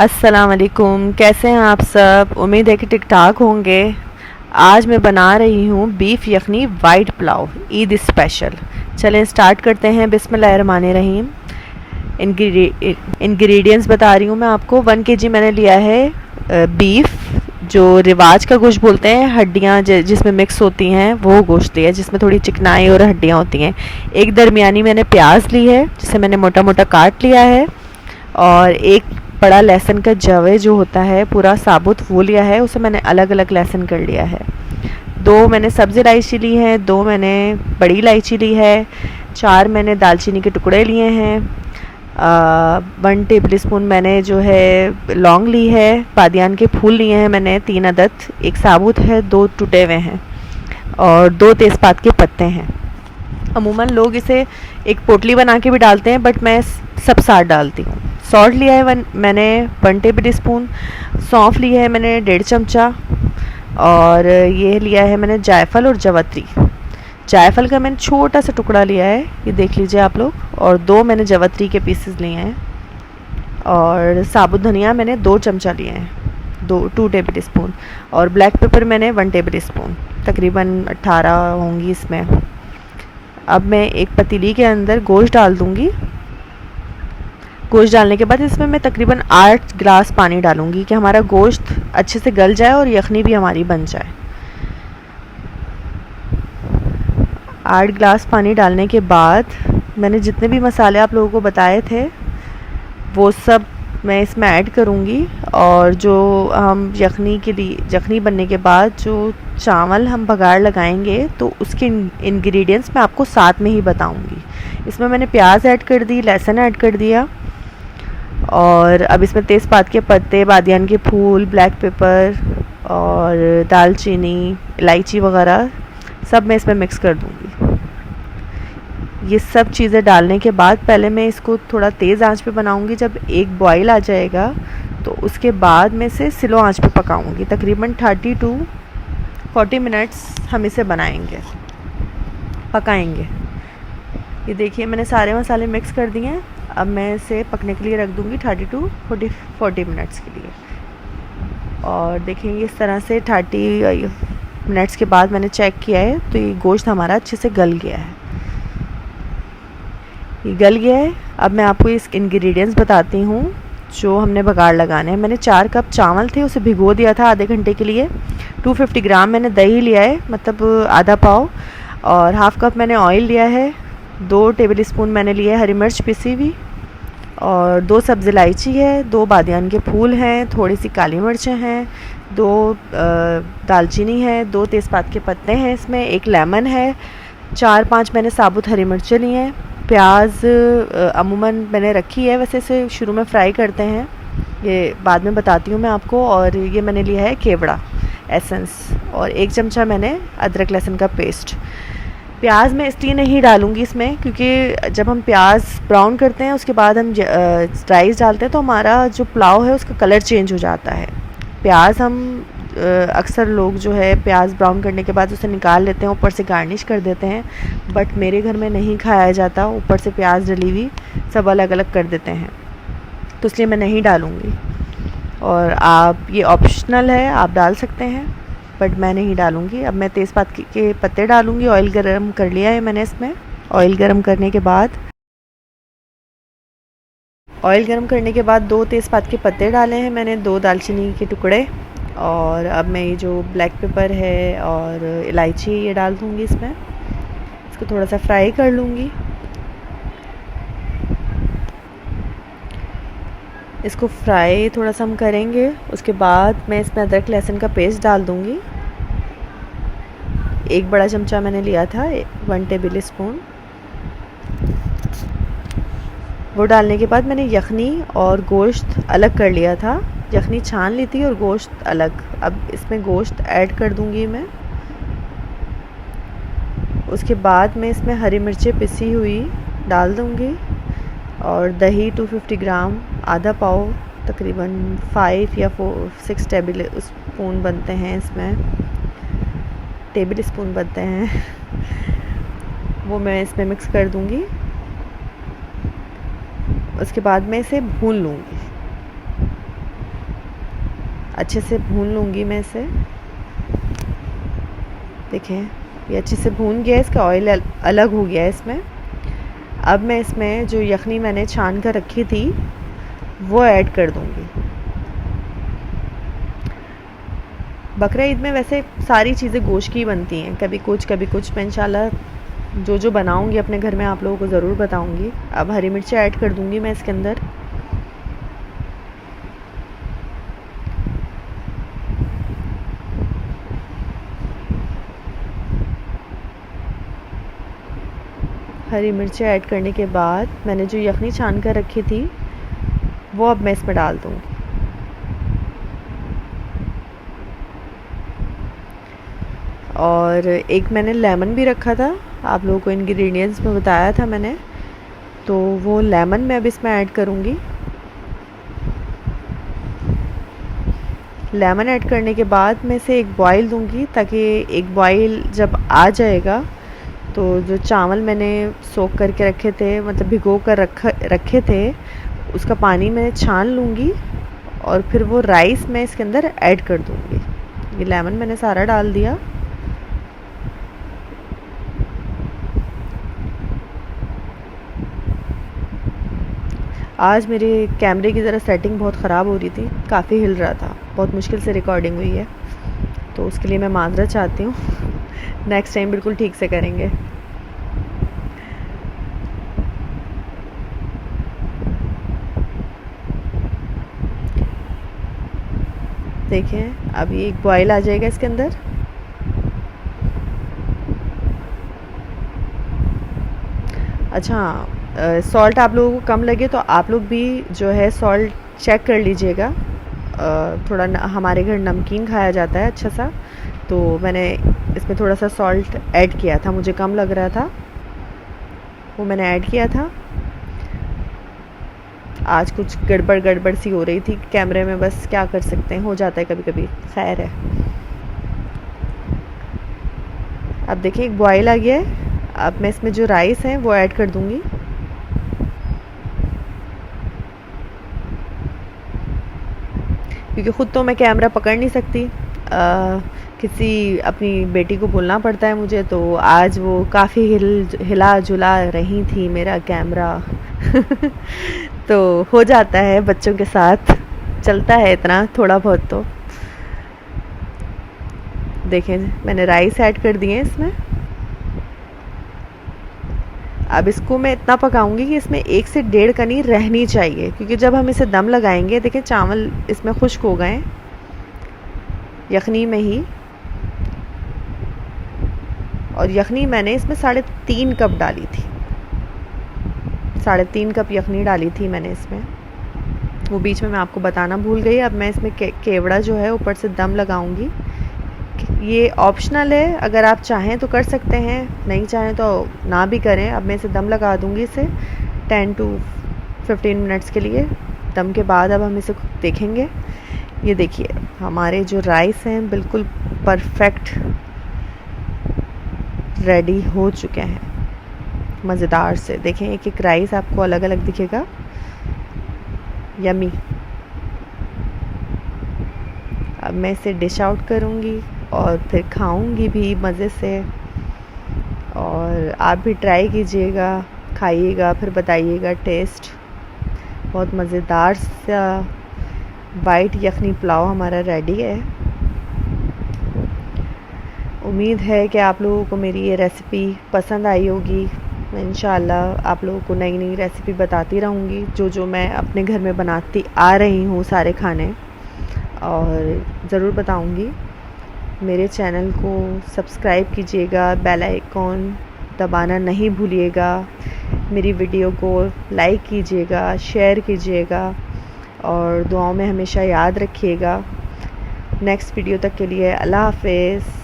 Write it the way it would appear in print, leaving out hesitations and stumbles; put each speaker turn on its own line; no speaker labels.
अस्सलाम वालेकुम। कैसे हैं आप सब? उम्मीद है कि ठीक ठाक होंगे। आज मैं बना रही हूँ बीफ यखनी वाइट पुलाव ईद स्पेशल। चलें स्टार्ट करते हैं। बिस्मिल्लाहिर्रहमानिर्रहीम। इंग्रेडिएंट्स बता रही हूँ मैं आपको। 1 केजी मैंने लिया है बीफ, जो रिवाज का गोश्त बोलते हैं, हड्डियाँ जिसमें मिक्स होती हैं वो गोश्त लिया है, जिसमें थोड़ी चिकनाई और हड्डियाँ होती हैं। एक दरमियानी मैंने प्याज ली है जिसे मैंने मोटा मोटा काट लिया है, और एक बड़ा लहसुन का जवे जो होता है पूरा साबुत वो लिया है, उसे मैंने अलग अलग लहसुन कर लिया है। 2 मैंने सब्ज़ इलायची ली है, 2 मैंने बड़ी इलायची ली है, 4 मैंने दालचीनी के टुकड़े लिए हैं, 1 टेबल स्पून मैंने जो है लौंग ली है, बादियान के फूल लिए हैं मैंने 3 अदद, एक साबुत है, 2 टूटे हुए हैं, और 2 तेज़पात के पत्ते हैं। अमूमन लोग इसे एक पोटली बना के भी डालते हैं, बट मैं सब साथ डालती हूँ। सॉल्ट लिया है मैंने 1 टेबल स्पून, सौंफ लिया है मैंने 1.5 चमचा, और ये लिया है मैंने जायफल और जवत्री। जायफल का मैंने छोटा सा टुकड़ा लिया है, ये देख लीजिए आप लोग, और 2 मैंने जवत्री के पीसेस लिए हैं, और साबुत धनिया मैंने 2 चमचा लिए हैं, 2 टेबल स्पून, और ब्लैक पेपर मैंने 1 टेबल स्पून, तकरीबन 18 होंगी इसमें। अब मैं एक पतीली के अंदर गोश्त डाल दूँगी। गोश्त डालने के बाद इसमें मैं तकरीबन 8 गिलास पानी डालूँगी कि हमारा गोश्त अच्छे से गल जाए और यखनी भी हमारी बन जाए। 8 गिलास पानी डालने के बाद मैंने जितने भी मसाले आप लोगों को बताए थे वो सब मैं इसमें ऐड करूँगी, और जो हम यखनी बनने के बाद जो चावल हम बघार लगाएंगे तो उसके इंग्रेडिएंट्स मैं आपको साथ में ही बताऊँगी। इसमें मैंने प्याज ऐड कर दी, लहसुन ऐड कर दिया, और अब इसमें तेज़पात के पत्ते, बादियान के फूल, ब्लैक पेपर और दालचीनी, इलायची वगैरह सब मैं इसमें मिक्स कर दूँगी। ये सब चीज़ें डालने के बाद पहले मैं इसको थोड़ा तेज़ आंच पे बनाऊँगी। जब एक बॉईल आ जाएगा तो उसके बाद मैं इसे स्लो आंच पे पकाऊँगी। तकरीबन 30 to 40 मिनट्स हम इसे पकाएंगे। ये देखिए मैंने सारे मसाले मिक्स कर दिए हैं। अब मैं इसे पकने के लिए रख दूँगी 30 to 40 मिनट्स के लिए। और देखेंगे इस तरह से 30 मिनट्स के बाद मैंने चेक किया है तो ये गोश्त हमारा अच्छे से गल गया है। ये गल गया है। अब मैं आपको इस इंग्रेडिएंट्स बताती हूँ जो हमने बघार लगाने हैं। मैंने 4 कप चावल थे, उसे भिगो दिया था आधे घंटे के लिए। 250 ग्राम मैंने दही लिया है, मतलब आधा पाव, और हाफ़ कप मैंने ऑयल लिया है। 2 टेबल स्पून मैंने लिए हरी मिर्च पिसी हुई, और 2 सब्ज़ इलायची है, 2 बादियान के फूल हैं, थोड़ी सी काली मिर्चें हैं, 2 दालचीनी है, 2 तेज़पात के पत्ते हैं इसमें, 1 लेमन है, 4-5 मैंने साबुत हरी मिर्चें ली हैं। प्याज अमूमन मैंने रखी है, वैसे इसे शुरू में फ्राई करते हैं, ये बाद में बताती हूँ मैं आपको। और ये मैंने लिया है केवड़ा एसेंस, और 1 चमचा मैंने अदरक लहसुन का पेस्ट। प्याज मैं इसलिए नहीं डालूँगी इसमें क्योंकि जब हम प्याज ब्राउन करते हैं उसके बाद हम राइस डालते हैं तो हमारा जो पुलाव है उसका कलर चेंज हो जाता है। प्याज हम अक्सर लोग जो है प्याज ब्राउन करने के बाद उसे निकाल लेते हैं, ऊपर से गार्निश कर देते हैं, बट मेरे घर में नहीं खाया जाता। ऊपर से प्याज डली हुई सब अलग अलग कर देते हैं, तो इसलिए मैं नहीं डालूँगी। और आप ये ऑप्शनल है, आप डाल सकते हैं, बट मैं नहीं डालूँगी। अब मैं तेज़पात के पत्ते डालूँगी। ऑयल गरम कर लिया है मैंने इसमें। ऑयल गरम करने के बाद 2 तेज़पात के पत्ते डाले हैं मैंने, 2 दालचीनी के टुकड़े, और अब मैं ये जो ब्लैक पेपर है और इलायची ये डाल दूँगी इसमें। इसको थोड़ा सा फ्राई कर लूँगी। इसको फ्राई थोड़ा सा हम करेंगे, उसके बाद मैं इसमें अदरक लहसुन का पेस्ट डाल दूँगी। 1 बड़ा चमचा मैंने लिया था, 1 टेबल स्पून। वो डालने के बाद मैंने यखनी और गोश्त अलग कर लिया था, यखनी छान ली थी और गोश्त अलग। अब इसमें गोश्त ऐड कर दूँगी मैं। उसके बाद मैं इसमें हरी मिर्चें पिसी हुई डाल दूँगी, और दही 250 ग्राम, आधा पाव, तकरीबन 5 या 6 टेबल स्पून बनते हैं इसमें, टेबल स्पून बनते हैं वो मैं इसमें मिक्स कर दूँगी। उसके बाद मैं इसे भून लूँगी। अच्छे से भून लूँगी मैं इसे। देखें ये अच्छे से भून गया, इसका ऑयल अलग हो गया है इसमें। अब मैं इसमें जो यखनी मैंने छान कर रखी थी वो ऐड कर दूँगी। बकरा ईद में वैसे सारी चीज़ें गोश्त की बनती हैं, कभी कुछ। मैं इंशाल्लाह जो बनाऊँगी अपने घर में आप लोगों को ज़रूर बताऊँगी। अब हरी मिर्ची ऐड कर दूँगी मैं इसके अंदर। हरी मिर्ची ऐड करने के बाद मैंने जो यखनी छान कर रखी थी वो अब मैं इसमें डाल दूँगी। और एक मैंने लेमन भी रखा था, आप लोगों को इंग्रेडिएंट्स में बताया था मैंने, तो वो लेमन मैं अब इसमें ऐड करूँगी। लेमन ऐड करने के बाद मैं इसे एक बॉईल दूँगी, ताकि एक बॉईल जब आ जाएगा तो जो चावल मैंने सोख करके रखे थे, मतलब भिगो कर रखे थे, उसका पानी मैं छान लूँगी और फिर वो राइस मैं इसके अंदर ऐड कर दूँगी। ये लेमन मैंने सारा डाल दिया। आज मेरे कैमरे की ज़रा सेटिंग बहुत ख़राब हो रही थी, काफ़ी हिल रहा था, बहुत मुश्किल से रिकॉर्डिंग हुई है, तो उसके लिए मैं माज़रत चाहती हूँ। नेक्स्ट टाइम बिल्कुल ठीक से करेंगे। देखें अभी एक बॉईल आ जाएगा इसके अंदर। अच्छा, सॉल्ट आप लोगों को कम लगे तो आप लोग भी जो है सॉल्ट चेक कर लीजिएगा। थोड़ा हमारे घर नमकीन खाया जाता है अच्छा सा, तो मैंने इसमें थोड़ा सा सॉल्ट ऐड किया था, मुझे कम लग रहा था, वो मैंने ऐड किया था। आज कुछ गड़बड़ सी हो रही थी कैमरे में, बस क्या कर सकते हैं, हो जाता है कभी कभी, खैर है। अब देखिए एक बॉईल आ गया है। अब मैं इसमें जो राइस है वो ऐड कर दूंगी। क्योंकि ख़ुद तो मैं कैमरा पकड़ नहीं सकती, किसी अपनी बेटी को बोलना पड़ता है मुझे, तो आज वो काफ़ी हिला जुला रही थी मेरा कैमरा। तो हो जाता है बच्चों के साथ, चलता है इतना थोड़ा बहुत। तो देखें मैंने राइस ऐड कर दिए इसमें। अब इसको मैं इतना पकाऊंगी कि इसमें 1 से 1.5 कनी रहनी चाहिए, क्योंकि जब हम इसे दम लगाएंगे, देखें चावल इसमें खुश्क हो गए यखनी में ही, और यखनी मैंने इसमें 3.5 कप डाली थी, 3.5 कप यखनी डाली थी मैंने इसमें, वो बीच में मैं आपको बताना भूल गई। अब मैं इसमें केवड़ा जो है ऊपर से दम लगाऊंगी। ये ऑप्शनल है, अगर आप चाहें तो कर सकते हैं, नहीं चाहें तो ना भी करें। अब मैं इसे दम लगा दूंगी इसे 10 to 15 मिनट्स के लिए। दम के बाद अब हम इसे देखेंगे। ये देखिए हमारे जो राइस हैं बिल्कुल परफेक्ट रेडी हो चुके हैं, मज़ेदार से। देखें एक एक राइस आपको अलग अलग दिखेगा, यमी। अब मैं इसे डिश आउट करूँगी और फिर खाऊंगी भी मज़े से, और आप भी ट्राई कीजिएगा, खाइएगा, फिर बताइएगा टेस्ट। बहुत मज़ेदार सा वाइट यखनी पुलाव हमारा रेडी है। उम्मीद है कि आप लोगों को मेरी ये रेसिपी पसंद आई होगी। मैं इंशाल्लाह आप लोगों को नई नई रेसिपी बताती रहूँगी, जो मैं अपने घर में बनाती आ रही हूँ सारे खाने, और ज़रूर बताऊँगी। मेरे चैनल को सब्सक्राइब कीजिएगा, बेल आइकॉन दबाना नहीं भूलिएगा, मेरी वीडियो को लाइक कीजिएगा, शेयर कीजिएगा, और दुआओं में हमेशा याद रखिएगा। नेक्स्ट वीडियो तक के लिए अल्लाह हाफ़िज़।